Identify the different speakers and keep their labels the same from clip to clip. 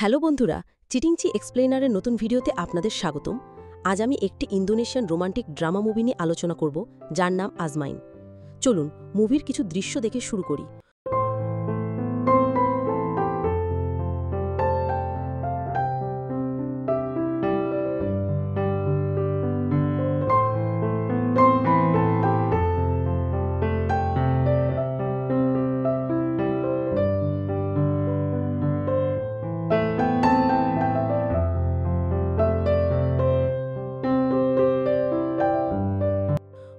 Speaker 1: Hello বন্ধুরা, চিটিংচি এক্সপ্লেনারের নতুন ভিডিওতে আপনাদের স্বাগতম। আজ আমি একটি ইন্দোনেশিয়ান রোমান্টিক ড্রামা মুভি নিয়ে আলোচনা করব, যার নাম আজমাইন। চলুন মুভির কিছু দৃশ্য দেখে শুরু করি।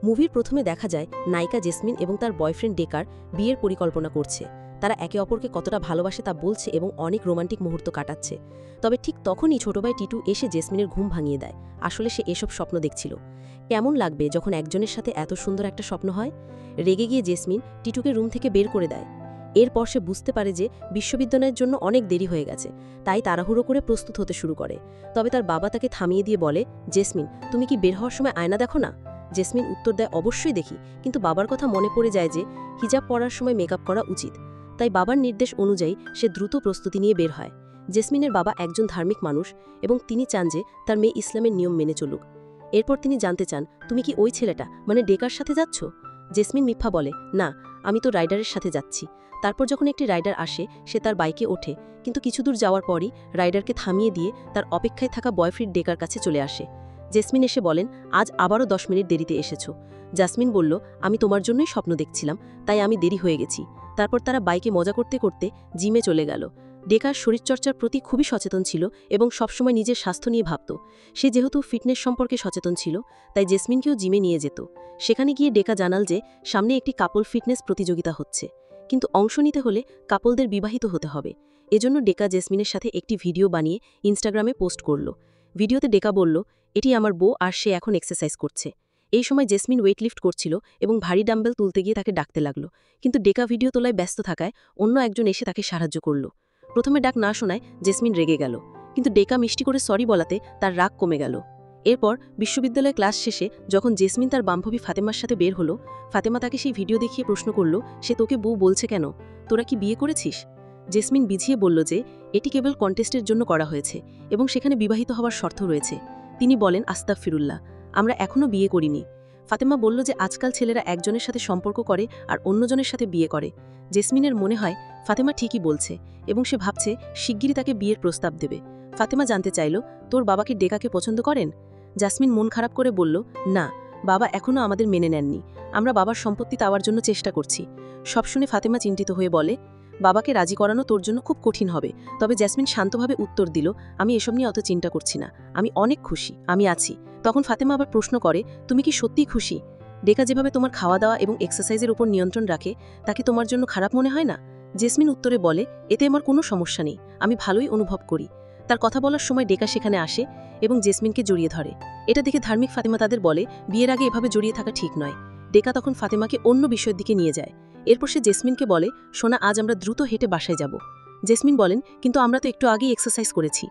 Speaker 1: মুভির প্রথমে দেখা যায় নায়িকা জেসমিন এবং তার বয়ফ্রেন্ড ডেকার বিয়ের পরিকল্পনা করছে। তারা একে অপরকে কতটা ভালোবাসে তা বলছে এবং অনেক রোমান্টিক মুহূর্ত কাটাচ্ছে। তবে ঠিক তখনই ছোট ভাই টিটু এসে জেসমিনের ঘুম ভাঙিয়ে দেয়। আসলে সে এসব স্বপ্ন দেখছিল। কেমন লাগবে যখন একজনের সাথে এত সুন্দর একটা স্বপ্ন হয়? রেগে গিয়ে জেসমিন টিটুকে রুম থেকে বের করে দেয়। এরপর সে বুঝতে পারে যে বিশ্ববিদ্যালয়ের জন্য অনেক দেরি হয়ে গেছে, তাই তাড়াহুড়ো করে প্রস্তুত হতে শুরু করে। তবে তার বাবা তাকে থামিয়ে দিয়ে বলে, জেসমিন, তুমি কি বের হওয়ার সময় আয়না দেখো না? জেসমিন উত্তর দেয়, অবশ্যই দেখি, কিন্তু বাবার কথা মনে পড়ে যায় যে হিজাব পরার সময় মেকআপ করা উচিত। তাই বাবার নির্দেশ অনুযায়ী সে দ্রুত প্রস্তুতি নিয়ে বের হয়। জেসমিনের বাবা একজন ধার্মিক মানুষ এবং তিনি চান যে তার মেয়ে ইসলামের নিয়ম মেনে চলুক। এরপর তিনি জানতে চান, তুমি কি ওই ছেলেটা মানে ডেকার সাথে যাচ্ছ? জেসমিন মিথ্যা বলে, না, আমি তো রাইডারের সাথে যাচ্ছি। তারপর যখন একটি রাইডার আসে, সে তার বাইকে ওঠে, কিন্তু কিছু দূর যাওয়ার পরই রাইডারকে থামিয়ে দিয়ে তার অপেক্ষায় থাকা বয়ফ্রেন্ড ডেকার কাছে চলে আসে। জেসমিন এসে বলেন, আজ আবারও 10 মিনিট দেরিতে এসেছ। জাসমিন বলল, আমি তোমার জন্যই স্বপ্ন দেখছিলাম, তাই আমি দেরি হয়ে গেছি। তারপর তারা বাইকে মজা করতে করতে জিমে চলে গেল। ডেকার শরীরচর্চার প্রতি খুবই সচেতন ছিল এবং সবসময় নিজের স্বাস্থ্য নিয়ে ভাবত। সে যেহেতু ফিটনেস সম্পর্কে সচেতন ছিল, তাই জেসমিনকেও জিমে নিয়ে যেত। সেখানে গিয়ে ডেকা জানাল যে সামনে একটি কাপল ফিটনেস প্রতিযোগিতা হচ্ছে, কিন্তু অংশ নিতে হলে কাপলদের বিবাহিত হতে হবে। এজন্য ডেকা জেসমিনের সাথে একটি ভিডিও বানিয়ে ইনস্টাগ্রামে পোস্ট করল। ভিডিওতে ডেকা বলল, এটি আমার বউ আর সে এখন এক্সারসাইজ করছে। এই সময় জেসমিন ওয়েট লিফট করছিল এবং ভারী ডাম্বেল তুলতে গিয়ে তাকে ডাকতে লাগলো, কিন্তু ডেকা ভিডিও তোলায় ব্যস্ত থাকায় অন্য একজন এসে তাকে সাহায্য করল। প্রথমে ডাক না শোনায় জেসমিন রেগে গেল, কিন্তু ডেকা মিষ্টি করে সরি বলাতে তার রাগ কমে গেল। এরপর বিশ্ববিদ্যালয় ক্লাস শেষে যখন জেসমিন তার বান্ধবী ফাতেমার সাথে বের হলো, ফাতেমা তাকে সেই ভিডিও দেখিয়ে প্রশ্ন করল, সে তোকে বউ বলছে কেন? তোরা কি বিয়ে করেছিস? জেসমিন বিঝিয়ে বলল যে এটি কেবল কন্টেস্টের জন্য করা হয়েছে এবং সেখানে বিবাহিত হওয়ার শর্ত রয়েছে। তিনি বলেন, আস্তাগফিরুল্লাহ, আমরা এখনও বিয়ে করিনি। ফাতেমা বলল যে আজকাল ছেলেরা একজনের সাথে সম্পর্ক করে আর অন্যজনের সাথে বিয়ে করে। জেসমিনের মনে হয় ফাতেমা ঠিকই বলছে এবং সে ভাবছে শিগগিরই তাকে বিয়ের প্রস্তাব দেবে। ফাতেমা জানতে চাইল, তোর বাবাকে ডেকাকে পছন্দ করেন? জাসমিন মন খারাপ করে বলল, না, বাবা এখনও আমাদের মেনে নেননি। আমরা বাবার সম্পত্তি পাওয়ার জন্য চেষ্টা করছি। সব শুনে ফাতেমা চিন্তিত হয়ে বলে, বাবাকে রাজি করানো তোর জন্য খুব কঠিন হবে। তবে জেসমিন শান্তভাবে উত্তর দিল, আমি এসব নিয়ে অত চিন্তা করছি না, আমি অনেক খুশি, আমি আছি। তখন ফাতেমা আবার প্রশ্ন করে, তুমি কি সত্যিই খুশি? ডেকা যেভাবে তোমার খাওয়া দাওয়া এবং এক্সারসাইজের উপর নিয়ন্ত্রণ রাখে, তাকে তোমার জন্য খারাপ মনে হয় না? জেসমিন উত্তরে বলে, এতে আমার কোনো সমস্যা নেই, আমি ভালোই অনুভব করি। তার কথা বলার সময় ডেকা সেখানে আসে এবং জেসমিনকে জড়িয়ে ধরে। এটা দেখে ধার্মিক ফাতেমা তাদের বলে, বিয়ের আগে এভাবে জড়িয়ে থাকা ঠিক নয়। ডেকা তখন ফাতেমাকে অন্য বিষয়ের দিকে নিয়ে যায়। এরপর সে জেসমিনকে বলে, সোনা, আজ আমরা দ্রুত হেঁটে বাসায় যাব। জেসমিন বলেন, কিন্তু আমরা তো একটু আগেই এক্সারসাইজ করেছি।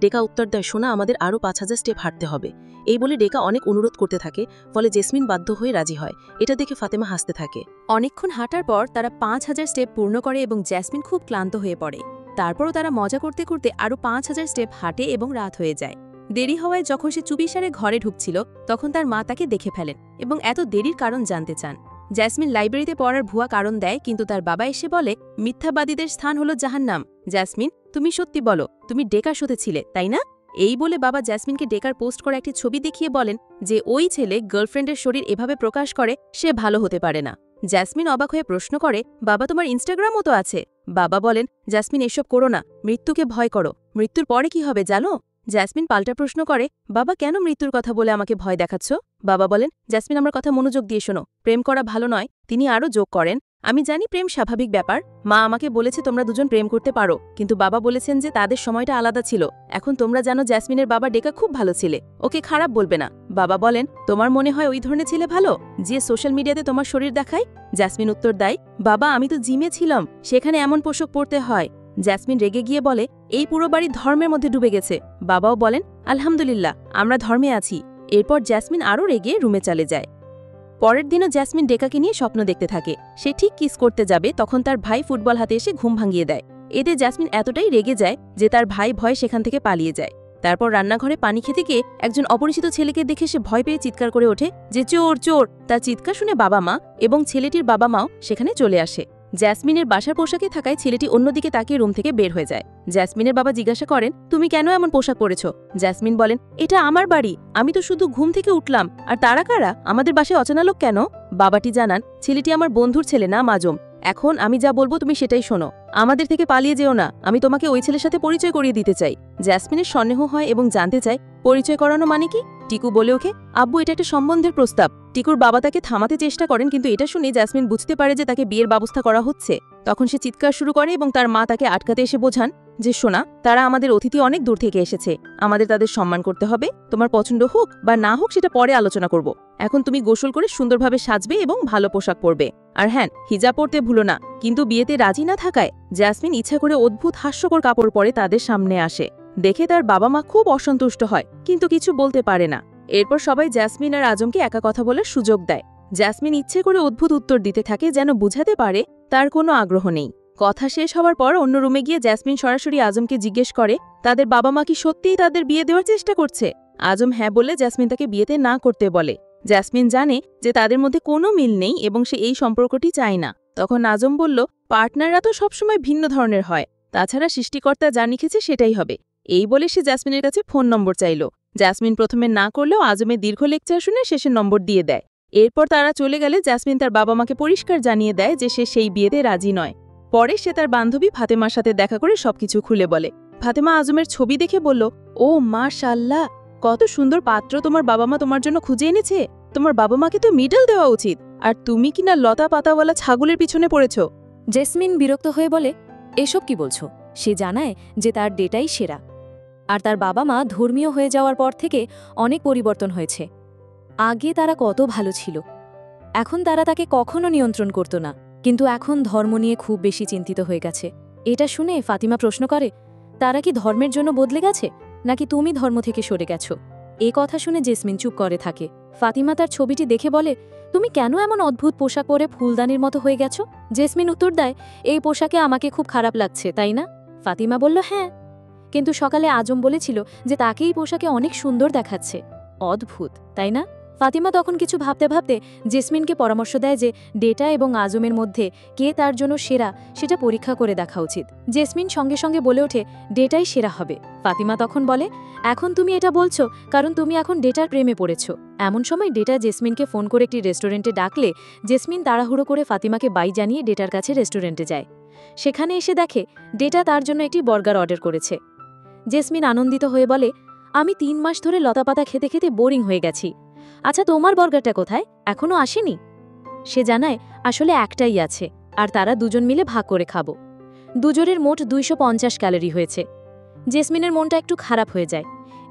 Speaker 1: ডেকা উত্তর দেয়, সোনা, আমাদের আরও 5000 স্টেপ হাঁটতে হবে। এই বলে ডেকা অনেক অনুরোধ করতে থাকে, ফলে জেসমিন বাধ্য হয়ে রাজি হয়। এটা দেখে ফাতেমা হাসতে থাকে।
Speaker 2: অনেকক্ষণ হাঁটার পর তারা 5000 স্টেপ পূর্ণ করে এবং জেসমিন খুব ক্লান্ত হয়ে পড়ে। তারপরও তারা মজা করতে করতে আরও 5000 স্টেপ হাঁটে এবং রাত হয়ে যায়। দেরি হওয়ায় যখন সে চুপিসারে ঘরে ঢুকছিল, তখন তার মা তাকে দেখে ফেলেন এবং এত দেরির কারণ জানতে চান। জেসমিন লাইব্রেরিতে পড়ার ভুয়া কারণ দেয়, কিন্তু তার বাবা এসে বলে, মিথ্যাবাদীদের স্থান হলো জাহান্নাম। জেসমিন, তুমি সত্যি বলো, তুমি ডেকার সাথে ছিলে, তাই না? এই বলে বাবা জেসমিনকে ডেকার পোস্ট করা একটি ছবি দেখিয়ে বলেন যে ওই ছেলে গার্লফ্রেন্ডের শরীর এভাবে প্রকাশ করে, সে ভালো হতে পারে না। জেসমিন অবাক হয়ে প্রশ্ন করে, বাবা, তোমার ইনস্টাগ্রামও তো আছে। বাবা বলেন, জেসমিন, এসব করো না, মৃত্যুকে ভয় করো, মৃত্যুর পরে কি হবে জানো? জেসমিন পাল্টা প্রশ্ন করে, বাবা, কেন মৃত্যুর কথা বলে আমাকে ভয় দেখাচ্ছ? বাবা বলেন, জেসমিন, আমার কথা মনোযোগ দিয়ে শোনো, প্রেম করা ভালো নয়। তিনি আরও যোগ করেন, আমি জানি প্রেম স্বাভাবিক ব্যাপার, মা আমাকে বলেছে তোমরা দুজন প্রেম করতে পারো, কিন্তু বাবা বলেছেন যে তাদের সময়টা আলাদা ছিল। এখন তোমরা জানো জেসমিনের বাবা ডেকা খুব ভালো ছেলে, ওকে খারাপ বলবে না। বাবা বলেন, তোমার মনে হয় ওই ধরনের ছেলে ভালো, যে সোশ্যাল মিডিয়াতে তোমার শরীর দেখায়? জেসমিন উত্তর দেয়, বাবা, আমি তো জিমে ছিলাম, সেখানে এমন পোশাক পরতে হয়। জেসমিন রেগে গিয়ে বলে, এই পুরো বাড়ি ধর্মের মধ্যে ডুবে গেছে। বাবাও বলেন, আলহামদুলিল্লাহ, আমরা ধর্মে আছি। এরপর জেসমিন আরও রেগে রুমে চলে যায়। পরের দিনও জেসমিন ডেকাকে নিয়ে স্বপ্ন দেখতে থাকে। সে ঠিক কিস করতে যাবে, তখন তার ভাই ফুটবল হাতে এসে ঘুম ভাঙিয়ে দেয়। এতে জেসমিন এতটাই রেগে যায় যে তার ভাই ভয়ে সেখান থেকে পালিয়ে যায়। তারপর রান্নাঘরে পানি খেতে গিয়ে একজন অপরিচিত ছেলেকে দেখে সে ভয় পেয়ে চিৎকার করে ওঠে যে চোর চোর। তার চিৎকার শুনে বাবা মা এবং ছেলেটির বাবা মাও সেখানে চলে আসে। জেসমিনের বাসার পোশাকে থাকায় ছেলেটি অন্যদিকে তাকিয়ে রুম থেকে বের হয়ে যায়। জেসমিনের বাবা জিজ্ঞাসা করেন, তুমি কেন এমন পোশাক পরেছ? জেসমিন বলেন, এটা আমার বাড়ি, আমি তো শুধু ঘুম থেকে উঠলাম, আর তারা কারা, আমাদের বাসায় অচেনা লোক কেন? বাবাটি জানান, ছেলেটি আমার বন্ধুর ছেলে নাম আজম। এখন আমি যা বলবো তুমি সেটাই শোনো, আমাদের থেকে পালিয়ে যেও না, আমি তোমাকে ওই ছেলের সাথে পরিচয় করিয়ে দিতে চাই। জেসমিনের সন্দেহ হয় এবং জানতে চায় পরিচয় করানো মানে কি। টিকু বলে ওঠে, আব্বু এটা একটা সম্বন্ধের প্রস্তাব। টিকুর বাবা তাকে থামাতে চেষ্টা করেন, কিন্তু এটা শুনে জেসমিন বুঝতে পারে যে তাকে বিয়ের ব্যবস্থা করা হচ্ছে। তখন সে চিৎকার শুরু করে এবং তার মা তাকে আটকাতে এসে বোঝান যে শোনা, তারা আমাদের অতিথি অনেক দূর থেকে এসেছে, আমাদের তাদের সম্মান করতে হবে। তোমার পছন্দ হোক বা না হোক সেটা পরে আলোচনা করব। এখন তুমি গোসল করে সুন্দরভাবে সাজবে এবং ভালো পোশাক পরবে। আর হ্যাঁ, হিজাব পরতে ভুলো না। কিন্তু বিয়েতে রাজি না থাকায় জেসমিন ইচ্ছা করে অদ্ভুত হাস্যকর কাপড় পরে তাদের সামনে আসে। দেখে তার বাবা মা খুব অসন্তুষ্ট হয়, কিন্তু কিছু বলতে পারে না। এরপর সবাই জেসমিন আর আজমকে একা কথা বলার সুযোগ দেয়। জেসমিন ইচ্ছে করে অদ্ভুত উত্তর দিতে থাকে যেন বুঝাতে পারে তার কোনো আগ্রহ নেই। কথা শেষ হওয়ার পর অন্য রুমে গিয়ে জেসমিন সরাসরি আজমকে জিজ্ঞেস করে তাদের বাবা মা কি সত্যিই তাদের বিয়ে দেওয়ার চেষ্টা করছে। আজম হ্যাঁ বললে জেসমিন তাকে বিয়েতে না করতে বলে। জেসমিন জানে যে তাদের মধ্যে কোনো মিল নেই এবং সে এই সম্পর্কটি চায় না। তখন আজম বলল, পার্টনাররা তো সবসময় ভিন্ন ধরনের হয়, তাছাড়া সৃষ্টিকর্তা যা লিখেছে সেটাই হবে। এই বলে সে জেসমিনের কাছে ফোন নম্বর চাইল। জেসমিন প্রথমে না করলেও আজমের দীর্ঘ লেকচার শুনে শেষে নম্বর দিয়ে দেয়। এরপর তারা চলে গেলে জেসমিন তার বাবা মাকে পরিষ্কার জানিয়ে দেয় যে সে সেই বিয়েতে রাজি নয়। পরে সে তার বান্ধবী ফাতেমার সাথে দেখা করে সবকিছু খুলে বলে। ফাতেমা আজমের ছবি দেখে বলল, ও মাশাআল্লাহ, কত সুন্দর পাত্র তোমার বাবা মা তোমার জন্য খুঁজে এনেছে। তোমার বাবা মাকে তো মিডল দেওয়া উচিত, আর তুমি কিনা লতা পাতাওয়ালা ছাগলের পিছনে পড়েছ।
Speaker 3: জেসমিন বিরক্ত হয়ে বলে, এসব কি বলছো? সে জানায় যে তার ডেটাই সেরা, আর তার বাবা মা ধর্মীয় হয়ে যাওয়ার পর থেকে অনেক পরিবর্তন হয়েছে। আগে তারা কত ভালো ছিল, এখন তারা তাকে কখনো নিয়ন্ত্রণ করত না, কিন্তু এখন ধর্ম নিয়ে খুব বেশি চিন্তিত হয়ে গেছে। এটা শুনে ফাতিমা প্রশ্ন করে, তারা কি ধর্মের জন্য বদলে গেছে, নাকি তুমি ধর্ম থেকে সরে গেছো? এ কথা শুনে জেসমিন চুপ করে থাকে। ফাতিমা তার ছবিটি দেখে বলে, তুমি কেন এমন অদ্ভুত পোশাক পরে ফুলদানির মতো হয়ে গেছো? জেসমিন উত্তর দেয়, এই পোশাকে আমাকে খুব খারাপ লাগছে, তাই না? ফাতিমা বলল, হ্যাঁ, কিন্তু সকালে আজম বলেছিল যে তাকে এই পোশাকে অনেক সুন্দর দেখাচ্ছে। অদ্ভুত, তাই না? ফাতিমা তখন কিছু ভাবতে ভাবতে জেসমিনকে পরামর্শ দেয় যে ডেটা এবং আজমের মধ্যে কে তার জন্য সেরা সেটা পরীক্ষা করে দেখা উচিত। জেসমিন সঙ্গে সঙ্গে বলে ওঠে, ডেটাই সেরা হবে। ফাতিমা তখন বলে, এখন তুমি এটা বলছো কারণ তুমি এখন ডেটার প্রেমে পড়েছো। এমন সময় ডেটা জেসমিনকে ফোন করে একটি রেস্টুরেন্টে ডাকলে জেসমিন তাড়াহুড়ো করে ফাতিমাকে বাই জানিয়ে ডেটার কাছে রেস্টুরেন্টে যায়। সেখানে এসে দেখে ডেটা তার জন্য একটি বার্গার অর্ডার করেছে। জেসমিন আনন্দিত হয়ে বলে, আমি 3 মাস ধরে লতাপাতা খেতে খেতে বোরিং হয়ে গেছি। আচ্ছা, তোমার বার্গারটা কোথায়? এখনো আসেনি? সে জানায়, আসলে একটাই আছে, আর তারা দুজন মিলে ভাগ করে খাবো। দুজনের মোট 250 ক্যালোরি হয়েছে। জেসমিনের মনটা একটু খারাপ হয়ে যায়।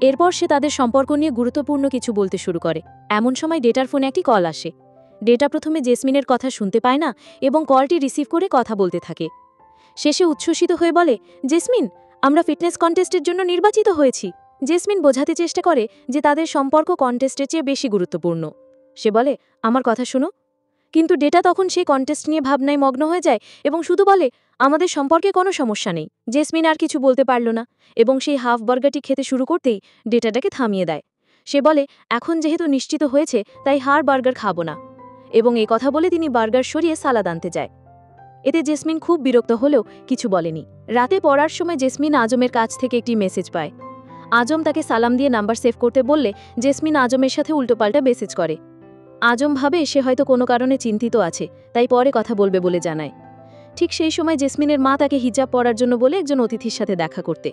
Speaker 3: এরপর সে তাদের সম্পর্ক নিয়ে গুরুত্বপূর্ণ কিছু বলতে শুরু করে। এমন সময় ডেটার ফোনে একটি কল আসে। ডেটা প্রথমে জেসমিনের কথা শুনতে পায় না এবং কলটি রিসিভ করে কথা বলতে থাকে। শেষে উচ্ছ্বসিত হয়ে বলে, জেসমিন, আমরা ফিটনেস কন্টেস্টের জন্য নির্বাচিত হয়েছি। জেসমিন বোঝাতে চেষ্টা করে যে তাদের সম্পর্ক কন্টেস্টের চেয়ে বেশি গুরুত্বপূর্ণ। সে বলে, আমার কথা শোনো। কিন্তু ডেটা তখন সেই কন্টেস্ট নিয়ে ভাবনায় মগ্ন হয়ে যায় এবং শুধু বলে, আমাদের সম্পর্কে কোনো সমস্যা নেই। জেসমিন আর কিছু বলতে পারল না এবং সেই হাফ বার্গারটি খেতে শুরু করতেই ডেটাটাকে থামিয়ে দেয়। সে বলে, এখন যেহেতু নিশ্চিত হয়েছে তাই হার বার্গার খাবো না, এবং এই কথা বলে তিনি বার্গার সরিয়ে সালাদ আনতে যায়। এতে জেসমিন খুব বিরক্ত হলেও কিছু বলেনি। রাতে পড়ার সময় জেসমিন আজমের কাছ থেকে একটি মেসেজ পায়। আজম তাকে সালাম দিয়ে নাম্বার সেভ করতে বললে জেসমিন আজমের সাথে উল্টোপাল্টা মেসেজ করে। আজম ভাবে সে হয়তো কোনো কারণে চিন্তিত আছে, তাই পরে কথা বলবে বলে জানায়। ঠিক সেই সময় জেসমিনের মা তাকে হিজাব পরার জন্য বলে একজন অতিথির সাথে দেখা করতে।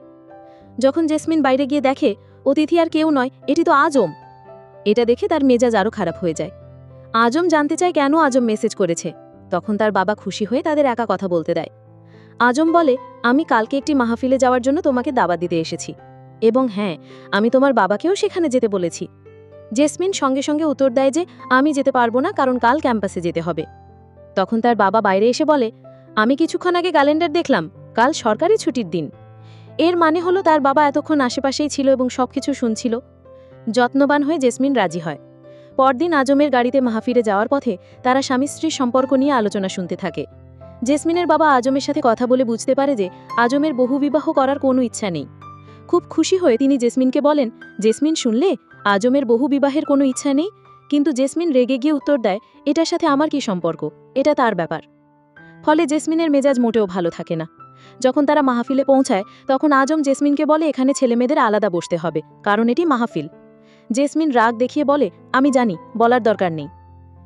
Speaker 3: যখন জেসমিন বাইরে গিয়ে দেখে অতিথি আর কেউ নয়, এটি তো আজম। এটা দেখে তার মেজাজ আরও খারাপ হয়ে যায়। আজম জানতে চায় কেন আজম মেসেজ করেছে। তখন তার বাবা খুশি হয়ে তাদের একা কথা বলতে দেয়। আজম বলে, আমি কালকে একটি মাহফিলে যাওয়ার জন্য তোমাকে দাওয়াত দিতে এসেছি, এবং হ্যাঁ, আমি তোমার বাবাকেও সেখানে যেতে বলেছি। জেসমিন সঙ্গে সঙ্গে উত্তর দেয় যে আমি যেতে পারবো না, কারণ কাল ক্যাম্পাসে যেতে হবে। তখন তার বাবা বাইরে এসে বলে, আমি কিছুক্ষণ আগে ক্যালেন্ডার দেখলাম, কাল সরকারি ছুটির দিন। এর মানে হলো তার বাবা এতক্ষণ আশেপাশেই ছিল এবং সবকিছু শুনছিল। যত্নবান হয়ে জেসমিন রাজি হয়। পরদিন আজমের গাড়িতে মাহফিলে যাওয়ার পথে তারা স্বামী স্ত্রীর সম্পর্ক নিয়ে আলোচনা শুনতে থাকে।
Speaker 2: জেসমিনের বাবা আজমের সাথে কথা বলে বুঝতে পারে যে আজমের বহুবিবাহ করার কোনো ইচ্ছা নেই। খুব খুশি হয়ে তিনি জেসমিনকে বলেন, জেসমিন শুনলে আজমের বহুবিবাহের কোনো ইচ্ছা নেই? কিন্তু জেসমিন রেগে গিয়ে উত্তর দেয়, এটার সাথে আমার কি সম্পর্ক, এটা তার ব্যাপার। ফলে জেসমিনের মেজাজ মোটেও ভালো থাকে না। যখন তারা মাহফিলে পৌঁছায় তখন আজম জেসমিনকে বলে এখানে ছেলেমেয়েদের আলাদা বসতে হবে, কারণ এটি মাহফিল। জেসমিন রাগ দেখিয়ে বলে, আমি জানি, বলার দরকার নেই।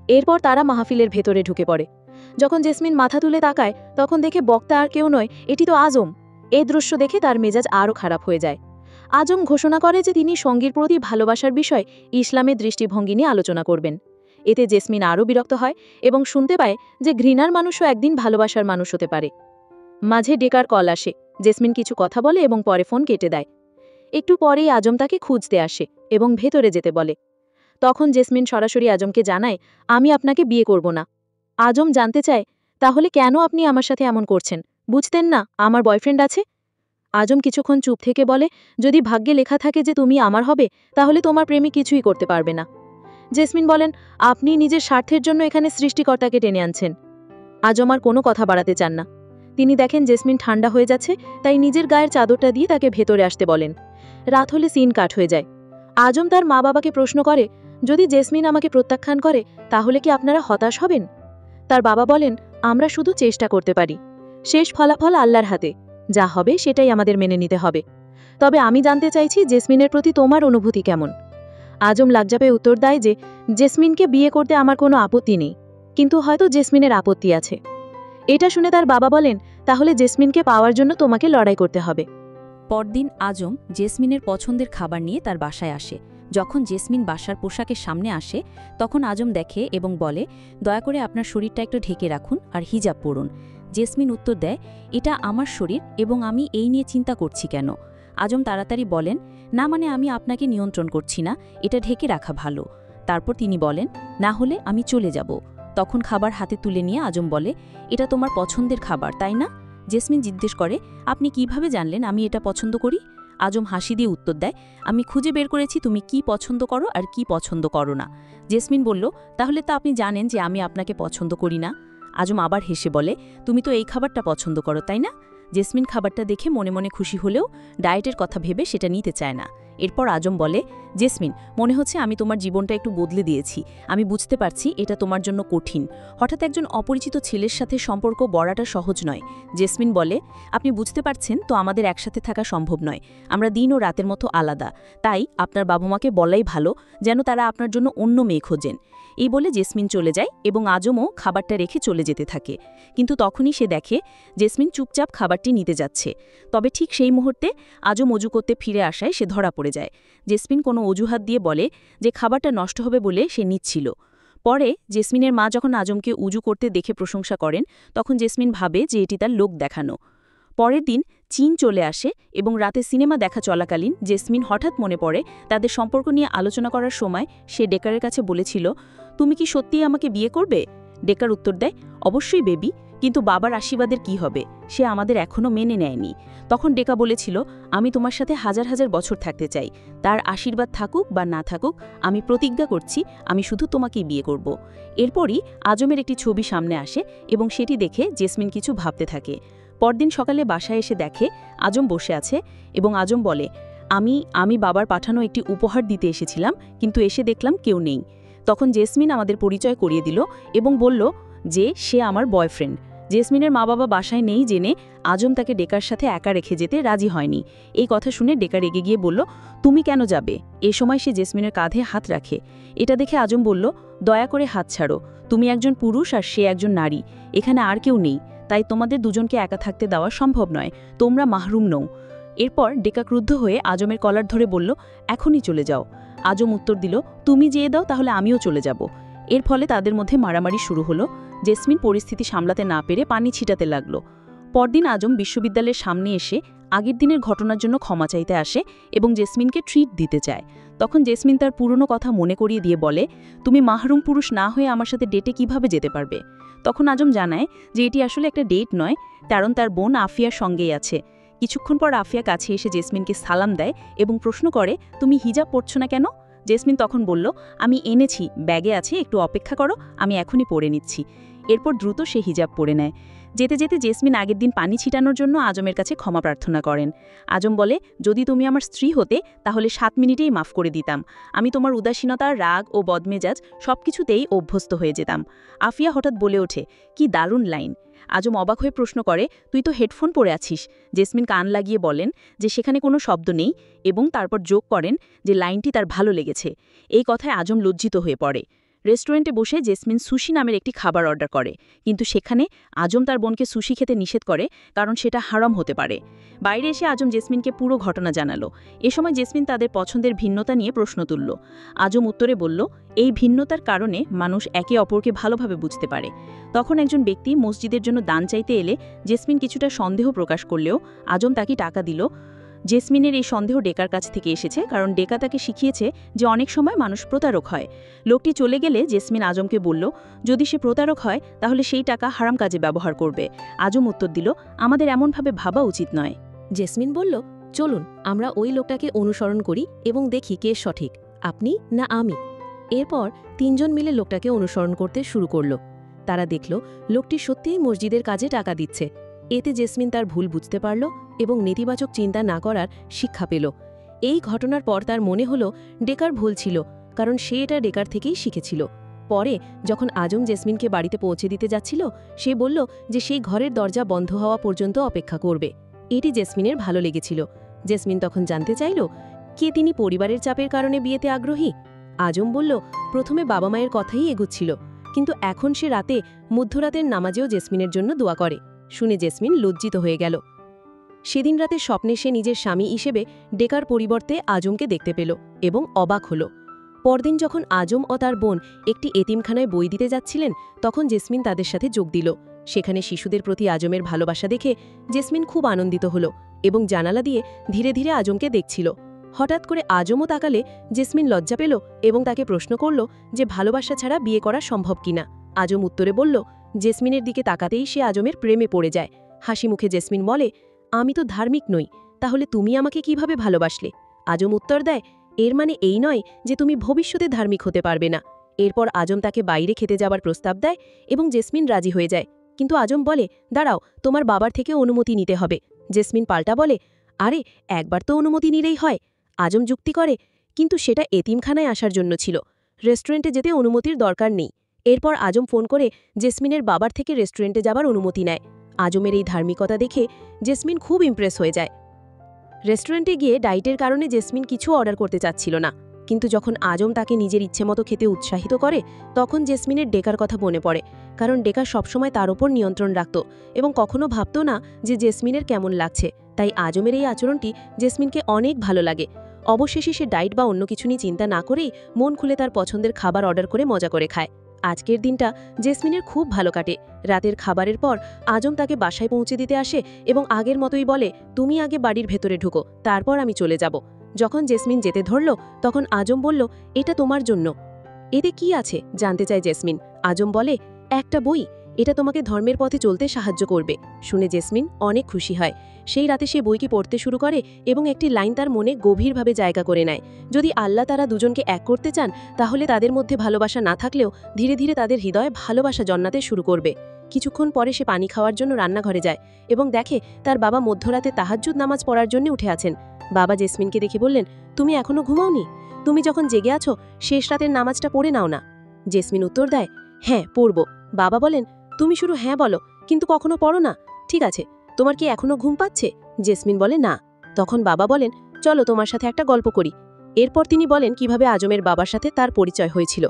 Speaker 2: এরপর তারা মাহফিলের ভেতরে ঢুকে পড়ে। যখন জেসমিন মাথা তুলে তাকায় তখন দেখে বক্তা আর কেউ নয়, এটি তো আজম। এই দৃশ্য দেখে তার মেজাজ আরও খারাপ হয়ে যায়। আজম ঘোষণা করে যে তিনি সঙ্গীর প্রতি ভালোবাসার বিষয় ইসলামের দৃষ্টিভঙ্গি নিয়ে আলোচনা করবেন। এতে জেসমিন আরও বিরক্ত হয় এবং শুনতে পায় যে ঘৃণার মানুষও একদিন ভালোবাসার মানুষ হতে পারে। মাঝে ডেকার কল আসে। জেসমিন কিছু কথা বলে এবং পরে ফোন কেটে দেয়। একটু পরেই আজম তাকে খুঁজতে আসে এবং ভেতরে যেতে বলে। তখন জেসমিন সরাসরি আজমকে জানায়, আমি আপনাকে বিয়ে করব না। আজম জানতে চায়, তাহলে কেন আপনি আমার সাথে এমন করছেন? বুঝতেন না আমার বয়ফ্রেন্ড আছে? আজম কিছুক্ষণ চুপ থেকে বলে, যদি ভাগ্যে লেখা থাকে যে তুমি আমার হবে, তাহলে তোমার প্রেমে কিছুই করতে পারবে না। জেসমিন বলেন, আপনি নিজের স্বার্থের জন্য এখানে সৃষ্টিকর্তাকে টেনে আনছেন। আজম আর কোনো কথা বাড়াতে চান না। তিনি দেখেন জেসমিন ঠান্ডা হয়ে যাচ্ছে, তাই নিজের গায়ের চাদরটা দিয়ে তাকে ভেতরে আসতে বলেন। রাত হলে সিন কাট হয়ে যায়। আজম তার মা বাবাকে প্রশ্ন করে, যদি জেসমিন আমাকে প্রত্যাখ্যান করে তাহলে কি আপনারা হতাশ হবেন? তার বাবা বলেন, আমরা শুধু চেষ্টা করতে পারি, শেষ ফলাফল আল্লাহর হাতে, যা হবে সেটাই আমাদের মেনে নিতে হবে। তবে আমি জানতে চাইছি জেসমিনের প্রতি তোমার অনুভূতি কেমন? আজম লাজ্জাপে উত্তর দেয় যে জেসমিনকে বিয়ে করতে আমার কোনো আপত্তি নেই, কিন্তু হয়তো জেসমিনের আপত্তি আছে। এটা শুনে তার বাবা বলেন, তাহলে জেসমিনকে পাওয়ার জন্য তোমাকে লড়াই করতে হবে।
Speaker 4: পরদিন আজম জেসমিনের পছন্দের খাবার নিয়ে তার বাসায় আসে। যখন জেসমিন বাসার পোশাকের সামনে আসে তখন আজম দেখে এবং বলে, দয়া করে আপনার শরীরটা একটু ঢেকে রাখুন আর হিজাব পরুন। জেসমিন উত্তর দেয়, এটা আমার শরীর এবং আমি এই নিয়ে চিন্তা করছি কেন? আজম তাড়াতাড়ি বলেন, না মানে আমি আপনাকে নিয়ন্ত্রণ করছি না, এটা ঢেকে রাখা ভালো। তারপর তিনি বলেন, না হলে আমি চলে যাব। তখন খাবার হাতে তুলে নিয়ে আজম বলে, এটা তোমার পছন্দের খাবার তাই না? জেসমিন জিজ্ঞেস করে, আপনি কিভাবে জানলেন আমি এটা পছন্দ করি? আজম হাসি দিয়ে উত্তর দেয়, আমি খুঁজে বের করেছি তুমি কি পছন্দ করো আর কি পছন্দ করো না। জেসমিন বলল, তাহলে তো আপনি জানেন যে আমি আপনাকে পছন্দ করি না। আজম আবার হেসে বলে, তুমি তো এই খাবারটা পছন্দ করো তাই না? জেসমিন খাবারটা দেখে মনে মনে খুশি হলেও ডায়েটের কথা ভেবে সেটা নিতে চায় না। এরপর আজম বলে, জেসমিন, মনে হচ্ছে আমি তোমার জীবনটা একটু বদলে দিয়েছি। আমি বুঝতে পারছি এটা তোমার জন্য কঠিন। হঠাৎ একজন অপরিচিত ছেলের সাথে সম্পর্ক গড়াটা সহজ নয়। জেসমিন বলে, আপনি বুঝতে পারছেন তো আমাদের একসাথে থাকা সম্ভব নয়। আমরা দিন ও রাতের মতো আলাদা। তাই আপনার বাবা মাকে বলাই ভালো যেন তারা আপনার জন্য অন্য মেয়ে খোঁজেন। এই বলে জেসমিন চলে যায় এবং আজমও খাবারটা রেখে চলে যেতে থাকে। কিন্তু তখনই সে দেখে জেসমিন চুপচাপ খাবারটি নিতে যাচ্ছে। তবে ঠিক সেই মুহূর্তে আজম অজু করতে ফিরে আসায় সে ধরা পড়ে যায়। জেসমিন কোনো অজুহাত দিয়ে বলে যে খাবারটা নষ্ট হবে বলে সে নিচ্ছিল। পরে জেসমিনের মা যখন আজমকে উজু করতে দেখে প্রশংসা করেন তখন জেসমিন ভাবে যে এটি তার লোক দেখানো। পরের দিন চীন চলে আসে এবং রাতে সিনেমা দেখা চলাকালীন জেসমিন হঠাৎ মনে পড়ে তাদের সম্পর্ক নিয়ে আলোচনা করার সময় সে ডেকারের কাছে বলেছিল, তুমি কি সত্যিই আমাকে বিয়ে করবে? ডেকার উত্তর দেয়, অবশ্যই বেবি, কিন্তু বাবার আশীর্বাদের কি হবে? সে আমাদের এখনও মেনে নেয়নি। তখন ডেকা বলেছিল, আমি তোমার সাথে হাজার হাজার বছর থাকতে চাই, তার আশীর্বাদ থাকুক বা না থাকুক, আমি প্রতিজ্ঞা করছি আমি শুধু তোমাকেই বিয়ে করব। এরপরই আজমের একটি ছবি সামনে আসে এবং সেটি দেখে জেসমিন কিছু ভাবতে থাকে। পরদিন সকালে বাসায় এসে দেখে আজম বসে আছে এবং আজম বলে, আমি বাবার পাঠানো একটি উপহার দিতে এসেছিলাম, কিন্তু এসে দেখলাম কেউ নেই। তখন জেসমিন আমাদের পরিচয় করিয়ে দিল এবং বলল যে সে আমার বয়ফ্রেন্ড। জেসমিনের মা বাবা বাসায় নেই জেনে আজম তাকে ডেকার সাথে একা রেখে যেতে রাজি হয়নি। এই কথা শুনে ডেকার রেগে গিয়ে বলল, তুমি কেন যাবে? এ সময় সে জেসমিনের কাঁধে হাত রাখে। এটা দেখে আজম বলল, দয়া করে হাত ছাড়ো, তুমি একজন পুরুষ আর সে একজন নারী, এখানে আর কেউ নেই, তাই তোমাদের দুজনকে একা থাকতে দেওয়া সম্ভব নয়, তোমরা মাহরুম নও। এরপর ডেকা ক্রুদ্ধ হয়ে আজমের কলার ধরে বলল, এখনই চলে যাও। আজম উত্তর দিল, তুমি যেয়ে দাও তাহলে আমিও চলে যাব। এর ফলে তাদের মধ্যে মারামারি শুরু হলো। জেসমিন পরিস্থিতি সামলাতে না পেরে পানি ছিটাতে লাগল। পরদিন আজম বিশ্ববিদ্যালয়ের সামনে এসে আগের দিনের ঘটনার জন্য ক্ষমা চাইতে আসে এবং জেসমিনকে ট্রিট দিতে চায়। তখন জেসমিন তার পুরনো কথা মনে করিয়ে দিয়ে বলে, তুমি মাহরুম পুরুষ না হয়ে আমার সাথে ডেটে কিভাবে যেতে পারবে? তখন আজম জানায় যে এটি আসলে একটা ডেট নয়, কারণ তার বোন আফিয়ার সঙ্গেই আছে। কিছুক্ষণ পর আফিয়া কাছে এসে জেসমিনকে সালাম দেয় এবং প্রশ্ন করে, তুমি হিজাব পরছ না কেন? জেসমিন তখন বলল, আমি এনেছি, ব্যাগে আছে, একটু অপেক্ষা করো, আমি এখনই পরে নিচ্ছি। এরপর দ্রুত সে হিজাব পরে নেয়।
Speaker 5: যেতে যেতে জেসমিন আগের দিন পানি ছিটানোর জন্য আজমের কাছে ক্ষমা প্রার্থনা করেন। আজম বলে, যদি তুমি আমার স্ত্রী হতে তাহলে 7 মিনিটেই মাফ করে দিতাম। আমি তোমার উদাসীনতা, রাগ ও বদমেজাজ সবকিছুতেই অভ্যস্ত হয়ে যেতাম। আফিয়া হঠাৎ বলে ওঠে, কি দারুণ লাইন। আজম অবাক হয়ে প্রশ্ন করে, তুই তো হেডফোন পরে আছিস। জেসমিন কান লাগিয়ে বলেন যে সেখানে কোনো শব্দ নেই এবং তারপর যোগ করেন যে লাইনটি তার ভালো লেগেছে। এই কথায় আজম লজ্জিত হয়ে পড়ে। রেস্টুরেন্টে বসে জেসমিন সুশি নামের একটি খাবার অর্ডার করে, কিন্তু সেখানে আজম তার বোনকে সুশি খেতে নিষেধ করে, কারণ সেটা হারাম হতে পারে। বাইরে এসে আজম জেসমিনকে পুরো ঘটনা জানালো। এ সময় জেসমিন তাদের পছন্দের ভিন্নতা নিয়ে প্রশ্ন তুলল। আজম উত্তরে বলল, এই ভিন্নতার কারণে মানুষ একে অপরকে ভালোভাবে বুঝতে পারে। তখন একজন ব্যক্তি মসজিদের জন্য দান চাইতে এলে জেসমিন কিছুটা সন্দেহ প্রকাশ করলেও আজম তাকে টাকা দিল। জেসমিনের এই সন্দেহ ডেকার কাছ থেকে এসেছে, কারণ ডেকা তাকে শিখিয়েছে যে অনেক সময় মানুষ প্রতারক হয়। লোকটি চলে গেলে জেসমিন আজমকে বলল, যদি সে প্রতারক হয় তাহলে সেই টাকা হারাম কাজে ব্যবহার করবে। আজম উত্তর দিল, আমাদের এমনভাবে ভাবা উচিত নয়।
Speaker 1: জেসমিন বলল, চলুন আমরা ওই লোকটাকে অনুসরণ করি এবং দেখি কে সঠিক, আপনি না আমি। এরপর 3 জন মিলে লোকটাকে অনুসরণ করতে শুরু করল। তারা দেখল লোকটি সত্যিই মসজিদের কাজে টাকা দিচ্ছে। এতে জেসমিন তার ভুল বুঝতে পারল এবং নেতিবাচক চিন্তা না করার শিক্ষা পেল। এই ঘটনার পর তার মনে হল ডেকার ভুল ছিল, কারণ সে এটা ডেকার থেকেই শিখেছিল। পরে যখন আজম জেসমিনকে বাড়িতে পৌঁছে দিতে যাচ্ছিল, সে বলল যে সেই ঘরের দরজা বন্ধ হওয়া পর্যন্ত অপেক্ষা করবে। এটি জেসমিনের ভালো লেগেছিল। জেসমিন তখন জানতে চাইল, কে তিনি পরিবারের চাপের কারণে বিয়েতে আগ্রহী। আজম বলল, প্রথমে বাবা মায়ের কথাই এগুচ্ছিল, কিন্তু এখন সে রাতে মধ্যরাতের নামাজেও জেসমিনের জন্য দোয়া করে। শুনে জেসমিন লজ্জিত হয়ে গেল। সেদিন রাতে স্বপ্নে সে নিজের স্বামী হিসেবে ডেকার পরিবর্তে আজমকে দেখতে পেল এবং অবাক হল। পরদিন যখন আজম ও তার বোন একটি এতিমখানায় বই দিতে যাচ্ছিলেন, তখন জেসমিন তাদের সাথে যোগ দিল। সেখানে শিশুদের প্রতি আজমের ভালোবাসা দেখে জেসমিন খুব আনন্দিত হল এবং জানালা দিয়ে ধীরে ধীরে আজমকে দেখছিল। হঠাৎ করে আজমও তাকালে জেসমিন লজ্জা পেল এবং তাকে প্রশ্ন করল যে ভালোবাসা ছাড়া বিয়ে করা সম্ভব কিনা। আজম উত্তরে বলল, জেসমিনের দিকে তাকাতেই সে আজমের প্রেমে পড়ে যায়। হাসি মুখে জেসমিন বলে, আমি তো ধার্মিক নই, তাহলে তুমি আমাকে কিভাবে ভালোবাসলে? আজম উত্তর দেয়, এর মানে এই নয় যে তুমি ভবিষ্যতে ধার্মিক হতে পারবে না। এরপর আজম তাকে বাইরে খেতে যাবার প্রস্তাব দেয় এবং জেসমিন রাজি হয়ে যায়। কিন্তু আজম বলে, দাঁড়াও, তোমার বাবার থেকে অনুমতি নিতে হবে। জেসমিন পাল্টা বলে, আরে একবার তো অনুমতি নিলেই হয়। আজম যুক্তি করে, কিন্তু সেটা এতিমখানায় আসার জন্য ছিল, রেস্টুরেন্টে যেতে অনুমতির দরকার নেই। এরপর আজম ফোন করে জেসমিনের বাবার থেকে রেস্টুরেন্টে যাবার অনুমতি নেয়। আজমের এই ধার্মিকতা দেখে জেসমিন খুব ইমপ্রেস হয়ে যায়। রেস্টুরেন্টে গিয়ে ডায়েটের কারণে জেসমিন কিছু অর্ডার করতে চাচ্ছিল না, কিন্তু যখন আজম তাকে নিজের ইচ্ছেমতো খেতে উৎসাহিত করে, তখন জেসমিনের ডেকার কথা মনে পড়ে, কারণ ডেকা সবসময় তার ওপর নিয়ন্ত্রণ রাখত এবং কখনো ভাবত না যে জেসমিনের কেমন লাগছে। তাই আজমের এই আচরণটি জেসমিনকে অনেক ভালো লাগে। অবশেষে সে ডায়েট বা অন্য কিছু নিয়ে চিন্তা না করেই মন খুলে তার পছন্দের খাবার অর্ডার করে মজা করে খায়। আজকের দিনটা জেসমিনের খুব ভালো কাটে। রাতের খাবারের পর আজম তাকে বাসায় পৌঁছে দিতে আসে এবং আগের মতোই বলে, তুমি আগে বাড়ির ভেতরে ঢুকো, তারপর আমি চলে যাব। যখন জেসমিন যেতে ধরল, তখন আজম বলল, এটা তোমার জন্য। এতে কি আছে জানতে চায় জেসমিন। আজম বলে, একটা বই, এটা তোমাকে ধর্মের পথে চলতে সাহায্য করবে। শুনে জেসমিন অনেক খুশি হয়। সেই রাতে সে বইকে পড়তে শুরু করে এবং একটি লাইন তার মনে গভীরভাবে জায়গা করে নেয়। যদি আল্লাহ তারা দুজনকে এক করতে চান, তাহলে তাদের মধ্যে ভালোবাসা না থাকলেও ধীরে ধীরে তাদের হৃদয়ে ভালোবাসা জন্মাতে শুরু করবে। কিছুক্ষণ পরে সে পানি খাওয়ার জন্য রান্নাঘরে যায় এবং দেখে তার বাবা মধ্যরাতে তাহাজ্জুদ নামাজ পড়ার জন্য উঠে আছেন। বাবা জেসমিনকে দেখে বললেন, তুমি এখনো ঘুমাওনি? তুমি যখন জেগে আছো, শেষ রাতের নামাজটা পড়ে নাও না। জেসমিন উত্তর দেয়, হ্যাঁ পড়ব। বাবা বলেন, তুমি শুধু হ্যাঁ বলো, কিন্তু কখনো পড়ো না, ঠিক আছে? তোমার কি এখনো ঘুম পাচ্ছে? জেসমিন বলে, না। তখন বাবা বলেন, চলো তোমার সাথে একটা গল্প করি। এরপর তিনি বলেন কিভাবে আজমের বাবার সাথে তার পরিচয় হয়েছিল।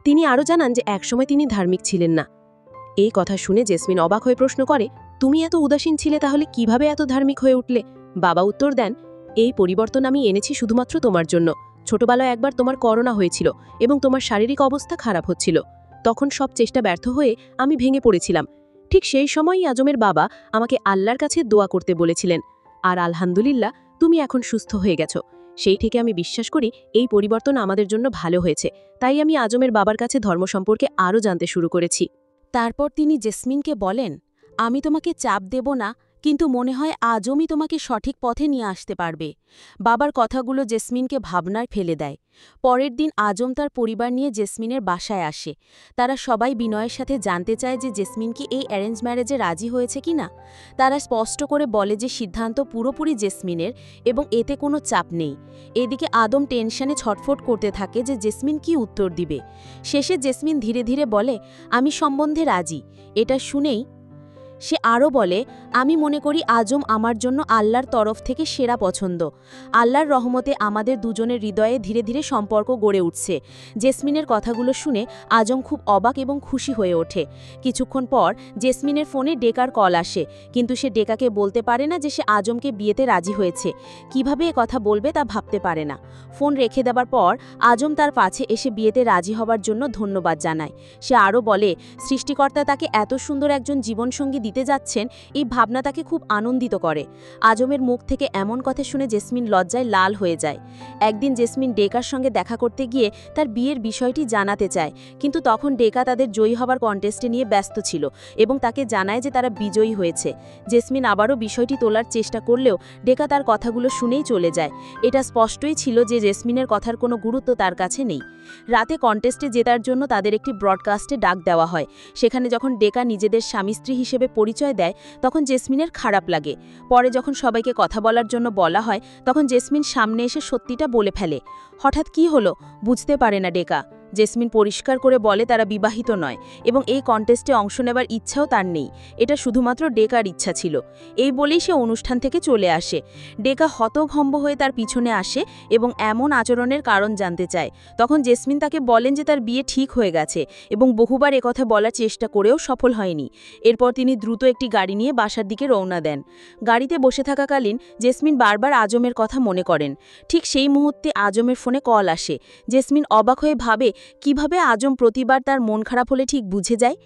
Speaker 1: তিনি আরও জানান যে একসময় তিনি ধার্মিক ছিলেন না। এই কথা শুনে জেসমিন অবাক হয়ে প্রশ্ন করে, তুমি এত উদাসীন ছিলে, তাহলে কিভাবে এত ধার্মিক হয়ে উঠলে? বাবা উত্তর দেন, এই পরিবর্তন আমি এনেছি শুধুমাত্র তোমার জন্য। ছোটবেলায় একবার তোমার করোনা হয়েছিল এবং তোমার শারীরিক অবস্থা খারাপ হচ্ছিল। তখন সব চেষ্টা ব্যর্থ হয়ে আমি ভেঙে পড়েছিলাম। ঠিক সেই সময়ই আজমের বাবা আমাকে আল্লাহর কাছে দোয়া করতে বলেছিলেন, আর আলহামদুলিল্লাহ তুমি এখন সুস্থ হয়ে গেছো। সেই থেকে আমি বিশ্বাস করি এই পরিবর্তন আমাদের জন্য ভালো হয়েছে। তাই আমি আজমের বাবার কাছে ধর্ম সম্পর্কে আরও জানতে শুরু করেছি।
Speaker 2: তারপর তিনি জেসমিনকে বলেন, আমি তোমাকে চাপ দেব না
Speaker 1: কিন্তু মনে হয় আজমই তোমাকে সঠিক পথে নিয়ে আসতে পারবে। বাবার কথাগুলো জেসমিনকে ভাবনায় ফেলে দেয়। পরের দিন আজম তার পরিবার নিয়ে জেসমিনের বাসায় আসে। তারা সবাই বিনয়ের সাথে জানতে চায় যে জেসমিন কি এই অ্যারেঞ্জ ম্যারেজে রাজি হয়েছে কিনা। তারা স্পষ্ট করে বলে যে সিদ্ধান্ত পুরোপুরি জেসমিনের এবং এতে কোনো চাপ নেই। এদিকে আদম টেনশনে ছটফট করতে থাকে যে জেসমিন কি উত্তর দিবে। শেষে জেসমিন ধীরে ধীরে বলে, আমি সম্বন্ধে রাজি। এটা শুনেই সে আরও বলে, আমি মনে করি আজম আমার জন্য আল্লাহর তরফ থেকে সেরা পছন্দ। আল্লাহর রহমতে আমাদের দুজনের হৃদয়ে ধীরে ধীরে সম্পর্ক গড়ে উঠছে। জেসমিনের কথাগুলো শুনে আজম খুব অবাক এবং খুশি হয়ে ওঠে। কিছুক্ষণ পর জেসমিনের ফোনে ডেকার কল আসে, কিন্তু সে ডেকাকে বলতে পারে না যে সে আজমকে বিয়েতে রাজি হয়েছে। কিভাবে এ কথা বলবে তা ভাবতে পারে না। ফোন রেখে দেবার পর আজম তার পাছে এসে বিয়েতে রাজি হবার জন্য ধন্যবাদ জানায়। সে আরও বলে, সৃষ্টিকর্তা তাকে এত সুন্দর একজন জীবনসঙ্গী দিতে যাচ্ছেন, এই ভাবনা তাকে খুব আনন্দিত করে। আজমের মুখ থেকে এমন কথা শুনে জেসমিন লজ্জায় লাল হয়ে যায়। একদিন জেসমিন ডেকার সঙ্গে দেখা করতে গিয়ে তার বিয়ের বিষয়টি জানাতে চায়, কিন্তু তখন ডেকা তাদের জয়ী হবার কন্টেস্টে নিয়ে ব্যস্ত ছিল এবং তাকে জানায় যে তারা বিজয়ী হয়েছে। জেসমিন আবারও বিষয়টি তোলার চেষ্টা করলেও ডেকা তার কথাগুলো শুনেই চলে যায়। এটা স্পষ্টই ছিল যে জেসমিনের কথার কোনো গুরুত্ব তার কাছে নেই। রাতে কন্টেস্টে জেতার জন্য তাদের একটি ব্রডকাস্টে ডাক দেওয়া হয়। সেখানে যখন ডেকা নিজেদের স্বামী স্ত্রী হিসেবে পরিচয় দেয় তখন জেসমিনের খারাপ লাগে। পরে যখন সবাইকে কথা বলার জন্য বলা হয় তখন জেসমিন সামনে এসে সত্যিটা বলে ফেলে। হঠাৎ কি হলো বুঝতে পারে না ডেকা। জেসমিন পরিষ্কার করে বলে তারা বিবাহিত নয় এবং এই কন্টেস্টে অংশ নেবার ইচ্ছাও তার নেই। এটা শুধুমাত্র ডেকার ইচ্ছা ছিল। এই বলেই সে অনুষ্ঠান থেকে চলে আসে। ডেকা হতভম্ব হয়ে তার পিছনে আসে এবং এমন আচরণের কারণ জানতে চায়। তখন জেসমিন তাকে বলেন যে তার বিয়ে ঠিক হয়ে গেছে এবং বহুবার একথা বলার চেষ্টা করেও সফল হয়নি। এরপর তিনি দ্রুত একটি গাড়ি নিয়ে বাসার দিকে রওনা দেন। গাড়িতে বসে থাকাকালীন জেসমিন বারবার আজমের কথা মনে করেন। ঠিক সেই মুহূর্তে আজমের ফোনে কল আসে। জেসমিন অবাক হয়ে ভাবে কিভাবে আজম প্রতিবার তার মন খারাপ হলে ঠিক বুঝে যায়।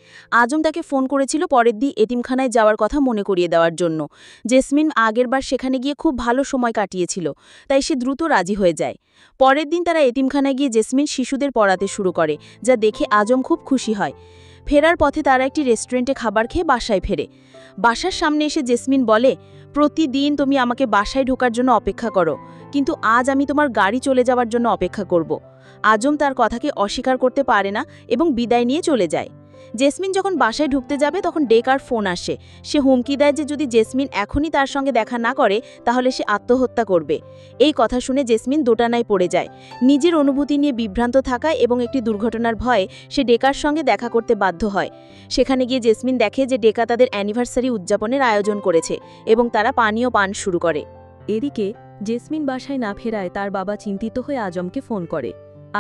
Speaker 1: আজম তাকে ফোন করেছিল পরের দিন এতিমখানায় যাওয়ার কথা মনে করিয়ে দেওয়ার জন্য। জেসমিন আগেরবার সেখানে গিয়ে খুব ভালো সময় কাটিয়েছিল, তাই সে দ্রুত রাজি হয়ে যায়। পরের দিন তারা এতিমখানায় গিয়ে জেসমিন শিশুদের পড়াতে শুরু করে, যা দেখে আজম খুব খুশি হয়। ফেরার পথে তারা একটি রেস্টুরেন্টে খাবার খেয়ে বাসায় ফেরে। বাসার সামনে এসে জেসমিন বলে, প্রতিদিন তুমি আমাকে বাসায় ঢোকার জন্য অপেক্ষা করো, কিন্তু আজ আমি তোমার গাড়ি চলে যাওয়ার জন্য অপেক্ষা করব। আজম তার কথাকে অস্বীকার করতে পারে না এবং বিদায় নিয়ে চলে যায়। জেসমিন যখন বাসায় ঢুকতে যাবে তখন ডেকার ফোন আসে। সে হুমকি দেয় যে যদি জেসমিন এখনই তার সঙ্গে দেখা না করে তাহলে সে আত্মহত্যা করবে। এই কথা শুনে জেসমিন দোটানায় পড়ে যায়। নিজের অনুভূতি নিয়ে বিভ্রান্ত থাকায় এবং একটি দুর্ঘটনার ভয়ে সে ডেকার সঙ্গে দেখা করতে বাধ্য হয়। সেখানে গিয়ে জেসমিন দেখে যে ডেকা তাদের অ্যানিভার্সারি উদযাপনের আয়োজন করেছে এবং তারা পানীয় পান শুরু করে।
Speaker 2: এদিকে জেসমিন বাসায় না ফেরায় তার বাবা চিন্তিত হয়ে আজমকে ফোন করে।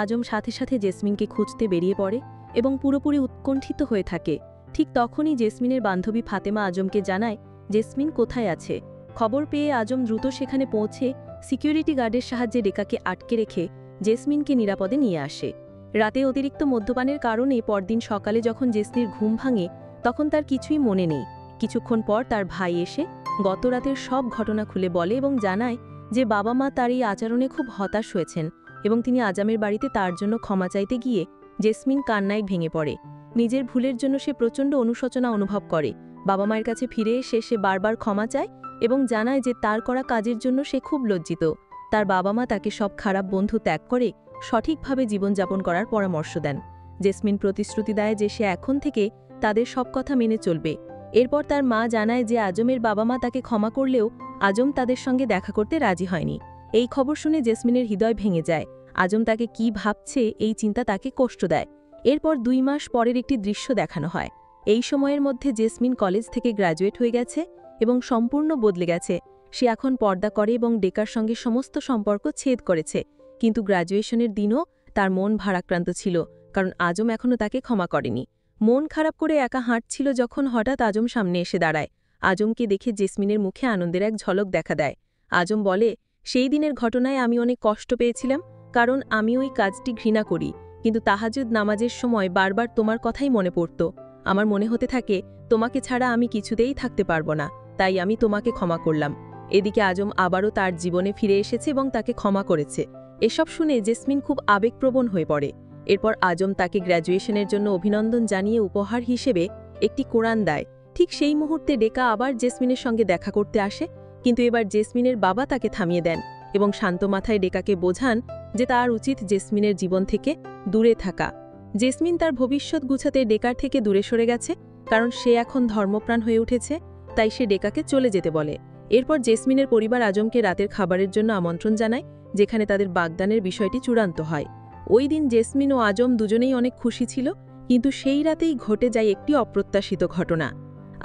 Speaker 2: আজম সাথে সাথে জেসমিনকে খুঁজতে বেরিয়ে পড়ে এবং পুরোপুরি উৎকণ্ঠিত হয়ে থাকে। ঠিক তখনই জেসমিনের বান্ধবী ফাতেমা আজমকে জানায় জেসমিন কোথায় আছে। খবর পেয়ে আজম দ্রুত সেখানে পৌঁছে সিকিউরিটি গার্ডের সাহায্যে ডেকাকে আটকে রেখে জেসমিনকে নিরাপদে নিয়ে আসে। রাতে অতিরিক্ত মদ্যপানের কারণে পরদিন সকালে যখন জেসমিনের ঘুম ভাঙে তখন তার কিছুই মনে নেই। কিছুক্ষণ পর তার ভাই এসে গত রাতের সব ঘটনা খুলে বলে এবং জানায় যে বাবা মা তার এই আচরণে খুব হতাশ হয়েছেন এবং তিনি আজমের বাড়িতে তার জন্য ক্ষমা চাইতে গিয়ে জেসমিন কান্নায় ভেঙে পড়ে। নিজের ভুলের জন্য সে প্রচণ্ড অনুশোচনা অনুভব করে। বাবা মায়ের কাছে ফিরে এসে সে বারবার ক্ষমা চায় এবং জানায় যে তার করা কাজের জন্য সে খুব লজ্জিত। তার বাবা মা তাকে সব খারাপ বন্ধু ত্যাগ করে সঠিকভাবে জীবনযাপন করার পরামর্শ দেন। জেসমিন প্রতিশ্রুতি দেয় যে সে এখন থেকে তাদের সব কথা মেনে চলবে। এরপর তার মা জানায় যে আজমের বাবা মা তাকে ক্ষমা করলেও আজম তাদের সঙ্গে দেখা করতে রাজি হয়নি। এই খবর শুনে জেসমিনের হৃদয় ভেঙে যায়। আজম তাকে কি ভাবছে এই চিন্তা তাকে কষ্ট দেয়। এরপর 2 মাস পরের একটি দৃশ্য দেখানো হয়। এই সময়ের মধ্যে জেসমিন কলেজ থেকে গ্র্যাজুয়েট হয়ে গেছে এবং সম্পূর্ণ বদলে গেছে। সে এখন পর্দা করে এবং ডেকার সঙ্গে সমস্ত সম্পর্ক ছেদ করেছে। কিন্তু গ্র্যাজুয়েশনের দিনও তার মন ভারাক্রান্ত ছিল, কারণ আজম এখনও তাকে ক্ষমা করেনি। মন খারাপ করে একা হাঁটছিল যখন হঠাৎ আজম সামনে এসে দাঁড়ায়। আজমকে দেখে জেসমিনের মুখে আনন্দের এক ঝলক দেখা দেয়। আজম বলে, সেই দিনের ঘটনায় আমি অনেক কষ্ট পেয়েছিলাম, কারণ আমি ওই কাজটি ঘৃণা করি, কিন্তু তাহাজ্জুদ নামাজের সময় বারবার তোমার কথাই মনে পড়ত। আমার মনে হতে থাকে তোমাকে ছাড়া আমি কিছুতেই থাকতে পারবো না, তাই আমি তোমাকে ক্ষমা করলাম। এদিকে আজম আবারও তার জীবনে ফিরে এসেছে এবং তাকে ক্ষমা করেছে। এসব শুনে জেসমিন খুব আবেগপ্রবণ হয়ে পড়ে। এরপর আজম তাকে গ্র্যাজুয়েশনের জন্য অভিনন্দন জানিয়ে উপহার হিসেবে একটি কোরআন দেয়
Speaker 5: ঠিক সেই মুহূর্তে ডেকা আবার জেসমিনের সঙ্গে দেখা করতে আসে, কিন্তু এবার জেসমিনের বাবা তাকে থামিয়ে দেন এবং শান্ত মাথায় ডেকাকে বোঝান যে তার উচিত জেসমিনের জীবন থেকে দূরে থাকা। জেসমিন তার ভবিষ্যৎ গুছাতে ডেকার থেকে দূরে সরে গেছে, কারণ সে এখন ধর্মপ্রাণ হয়ে উঠেছে, তাই সে ডেকাকে চলে যেতে বলে। এরপর জেসমিনের পরিবার আজমকে রাতের খাবারের জন্য আমন্ত্রণ জানায়, যেখানে তাদের বাগদানের বিষয়টি চূড়ান্ত হয়। ওই দিন জেসমিন ও আজম দুজনেই অনেক খুশি ছিল, কিন্তু সেই রাতেই ঘটে যায় একটি অপ্রত্যাশিত ঘটনা।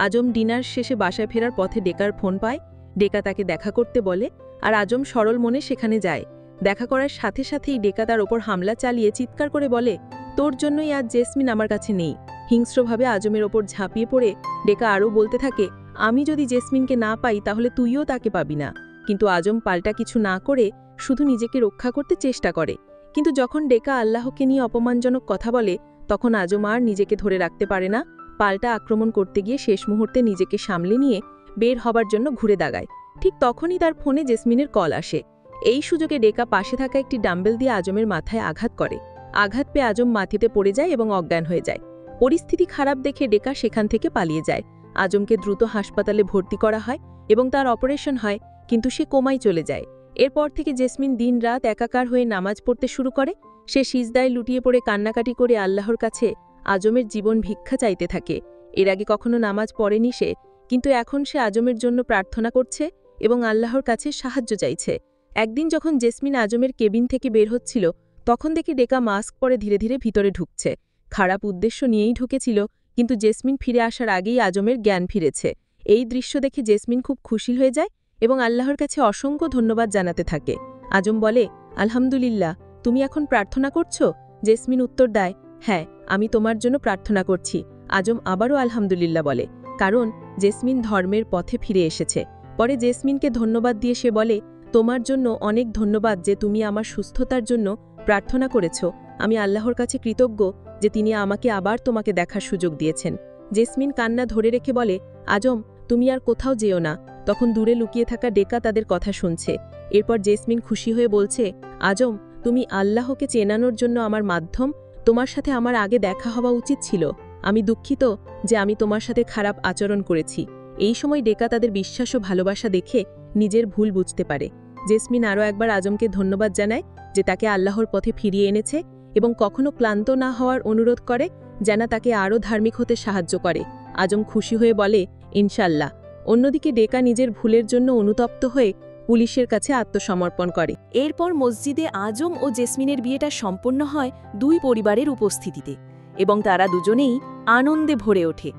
Speaker 5: আজম ডিনার শেষে বাসায় ফেরার পথে ডেকার ফোন পায়। ডেকা তাকে দেখা করতে বলে, আর আজম সরল মনে সেখানে যায়। দেখা করার সাথে সাথেই ডেকা তার ওপর হামলা চালিয়ে চিৎকার করে বলে, তোর জন্যই আজ জেসমিন আমার কাছে নেই। হিংস্রভাবে আজমের ওপর ঝাঁপিয়ে পড়ে ডেকা আরও বলতে থাকে, আমি যদি জেসমিনকে না পাই তাহলে তুইও তাকে পাবি না। কিন্তু আজম পাল্টা কিছু না করে শুধু নিজেকে রক্ষা করতে চেষ্টা করে। কিন্তু যখন ডেকা আল্লাহকে নিয়ে অপমানজনক কথা বলে, তখন আজম আর নিজেকে ধরে রাখতে পারে না। পাল্টা আক্রমণ করতে গিয়ে শেষ মুহূর্তে নিজেকে সামলে নিয়ে বের হবার জন্য ঘুরে দাগায়। ঠিক তখনই তার ফোনে জেসমিনের কল আসে। এই সুযোগে ডেকা পাশে থাকা একটি ডাম্বেল দিয়ে আজমের মাথায় আঘাত করে। আঘাত পেয়ে আজম মাটিতে পড়ে যায় এবং অজ্ঞান হয়ে যায়। পরিস্থিতি খারাপ দেখে ডেকা সেখান থেকে পালিয়ে যায়। আজমকে দ্রুত হাসপাতালে ভর্তি করা হয় এবং তার অপারেশন হয়, কিন্তু সে কোমায় চলে যায়। এরপর থেকে জেসমিন দিন-রাত একাকার হয়ে নামাজ পড়তে শুরু করে। সে সিজদায় লুটিয়ে পড়ে কান্নাকাটি করে আল্লাহর কাছে আজমের জীবন ভিক্ষা চাইতে থাকে। এর আগে কখনো নামাজ পড়েনি সে, কিন্তু এখন সে আজমের জন্য প্রার্থনা করছে এবং আল্লাহর কাছে সাহায্য চাইছে। একদিন যখন জেসমিন আজমের কেবিন থেকে বের হচ্ছিল, তখন দেখে ডেকা মাস্ক পরে ধীরে ধীরে ভিতরে ঢুকছে। খারাপ উদ্দেশ্য নিয়েই ঢুকেছিল, কিন্তু জেসমিন ফিরে আসার আগেই আজমের জ্ঞান ফিরেছে। এই দৃশ্য দেখে জেসমিন খুব খুশি হয়ে যায় এবং আল্লাহর কাছে অসংখ্য ধন্যবাদ জানাতে থাকে। আজম বলে, আলহামদুলিল্লাহ, তুমি এখন প্রার্থনা করছো? জেসমিন উত্তর দেয়, হ্যাঁ, আমি তোমার জন্য প্রার্থনা করছি। আজম আবারও আলহামদুলিল্লাহ বলে, কারণ জেসমিন ধর্মের পথে ফিরে এসেছে। পরে জেসমিনকে ধন্যবাদ দিয়ে সে বলে, তোমার জন্য অনেক ধন্যবাদ যে তুমি আমার সুস্থতার জন্য প্রার্থনা করেছ। আমি আল্লাহর কাছে কৃতজ্ঞ যে তিনি আমাকে আবার তোমাকে দেখার সুযোগ দিয়েছেন। জেসমিন কান্না ধরে রেখে বলে, আজম, তুমি আর কোথাও যেও না। তখন দূরে লুকিয়ে থাকা ডেকা তাদের কথা শুনছে। এরপর জেসমিন খুশি হয়ে বলছে, আজম, তুমি আল্লাহকে চেনানোর জন্য আমার মাধ্যম। তোমার সাথে আমার আগে দেখা হওয়া উচিত ছিল। আমি দুঃখিত যে আমি তোমার সাথে খারাপ আচরণ করেছি। এই সময় ডেকা তাদের বিশ্বাস ও ভালোবাসা দেখে নিজের ভুল বুঝতে পারে। জেসমিন আরও একবার আজমকে ধন্যবাদ জানায় যে তাকে আল্লাহর পথে ফিরিয়ে এনেছে এবং কখনো ক্লান্ত না হওয়ার অনুরোধ করে, যেন তাকে আরও ধার্মিক হতে সাহায্য করে। আজম খুশি হয়ে বলে, ইনশাল্লাহ। অন্যদিকে ডেকা নিজের ভুলের জন্য অনুতপ্ত হয়ে পুলিশের কাছে আত্মসমর্পণ করে।
Speaker 2: এরপর মসজিদে আজম ও জেসমিনের বিয়েটা সম্পন্ন হয় দুই পরিবারের উপস্থিতিতে, এবং তারা দুজনেই আনন্দে ভরে ওঠে।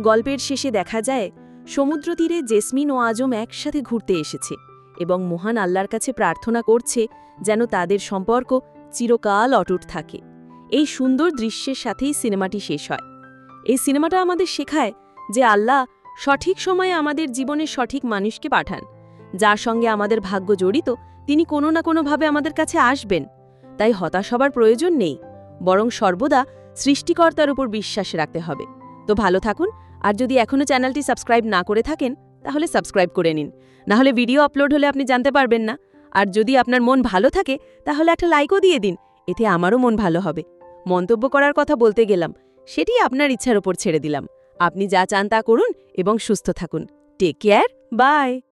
Speaker 2: গল্পের শেষে দেখা যায় সমুদ্র তীরে জেসমিন ও আজম একসাথে ঘুরতে এসেছে এবং মহান আল্লাহর কাছে প্রার্থনা করছে যেন তাদের সম্পর্ক চিরকাল অটুট থাকে। এই সুন্দর দৃশ্যের সাথেই সিনেমাটি শেষ হয়। এই সিনেমাটা আমাদের শেখায় যে আল্লাহ সঠিক সময়ে আমাদের জীবনে সঠিক মানুষকে পাঠান। যার সঙ্গে আমাদের ভাগ্য জড়িত, তিনি কোনো না কোনোভাবে আমাদের কাছে আসবেন। তাই হতাশ হবার প্রয়োজন নেই, বরং সর্বদা সৃষ্টিকর্তার উপর বিশ্বাস রাখতে হবে। তো ভালো থাকুন, আর যদি এখনও চ্যানেলটি সাবস্ক্রাইব না করে থাকেন তাহলে সাবস্ক্রাইব করে নিন, নাহলে ভিডিও আপলোড হলে আপনি জানতে পারবেন না। আর যদি আপনার মন ভালো থাকে তাহলে একটা লাইকও দিয়ে দিন, এতে আমারও মন ভালো হবে। মন্তব্য করার কথা বলতে গেলাম, সেটি আপনার ইচ্ছার উপর ছেড়ে দিলাম। আপনি যা চান তা করুন এবং সুস্থ থাকুন। Take care, by.